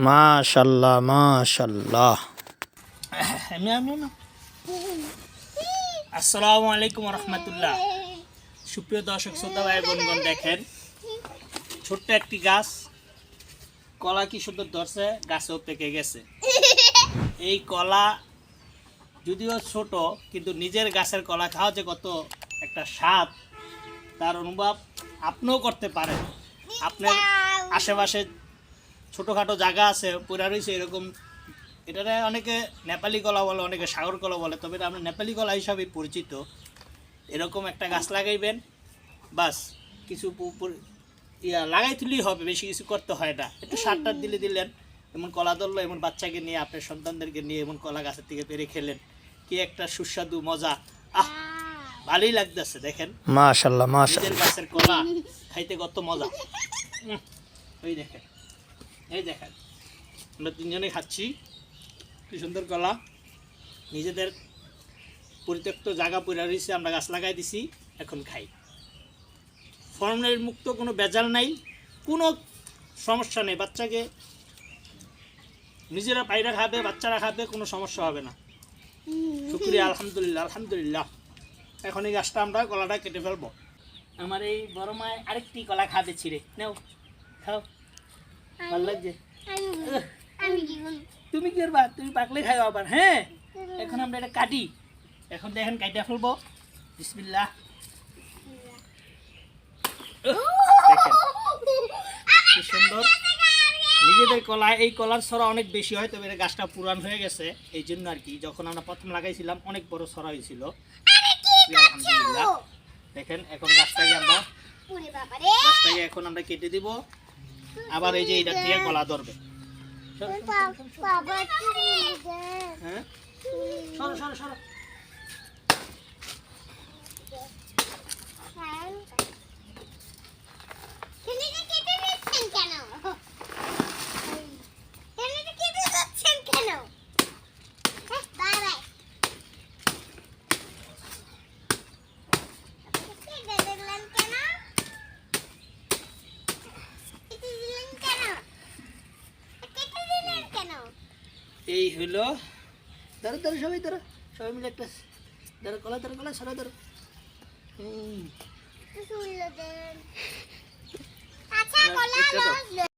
মাশাল্লাহ মাশাল্লাহ। আসসালামু আলাইকুম রহমতুল্লাহ। সুপ্রিয় দর্শক শ্রোতা ভাই বোনগণ, দেখেন ছোট্ট একটি গাছ, কলা কি সুন্দর ধরছে, গাছেও পেকে গেছে। এই কলা যদিও ছোট, কিন্তু নিজের গাছের কলা খাওয়া যে কত একটা স্বাদ, তার অনুভব আপনিও করতে পারেন। আপনার আশেপাশে ছোটোখাটো জায়গা আছে, পুরা রয়েছে এরকম, এটারে অনেকে নেপালি কলা বলে, অনেকে সাগর কলা বলে, তবে এটা আমরা নেপালি কলা হিসাবে পরিচিত। এরকম একটা গাছ লাগাইবেন, বাস কিছু লাগাই তুলেই হবে, বেশি কিছু করতে হয় না। একটু সার টার দিলেন, এমন কলা ধরলো, এমন বাচ্চাকে নিয়ে, আপনার সন্তানদেরকে নিয়ে এমন কলা গাছের থেকে পেরে খেলেন, কি একটা সুস্বাদু মজা। ভালোই লাগতেছে। দেখেন মাশাল্লাহ নিজের গাছের কলা খাইতে কত মজা। ওই দেখেন, এই দেখেন আমরা তিনজনে খাচ্ছি, কি সুন্দর কলা। নিজেদের পরিত্যক্ত জায়গা পড়ে রয়েছে, আমরা গাছ লাগাই দিছি, এখন খাই। ফর্মের মুক্ত, কোনো ভেজাল নাই, কোনো সমস্যা নেই। বাচ্চাকে নিজেরা পায়রা খাবে, বাচ্চারা খাবে, কোনো সমস্যা হবে না। শুকরিয়া, আলহামদুলিল্লাহ আলহামদুলিল্লাহ। এখন এই গাছটা আমরা কলাটা কেটে ফেলবো। আমার এই বড় মায় আরেকটি কলা খাবে, ছিঁড়ে নেও, খাও, ভালো লাগছে। তুমি কি করবা? তুমি পাকলে খাও আবার। হ্যাঁ, এখন আমরা এটা কাটি। এখন দেখেন কাইটা ফেলবো। বিসমিল্লাহ। দেখেন কি সুন্দর নিজেদের কলা। এই কলার ছড়া অনেক বেশি হয়, তবে গাছটা পুরান হয়ে গেছে, এই জন্য আর কি। যখন আমরা প্রথম লাগাইছিলাম অনেক বড় ছড়া হয়েছিল। আলহামদুলিল্লাহ। দেখেন এখন গাছটাকে এখন আমরা কেটে দিব। আবার এই যে এটা থেকে কলা ধরবে। হ্যাঁ, সরো সরো সরো। এই হলো, ধরো ধরো সবাই, ধরো সবাই মিলে একটা ধরো কলা, ধরো কলা, সরা ধরো।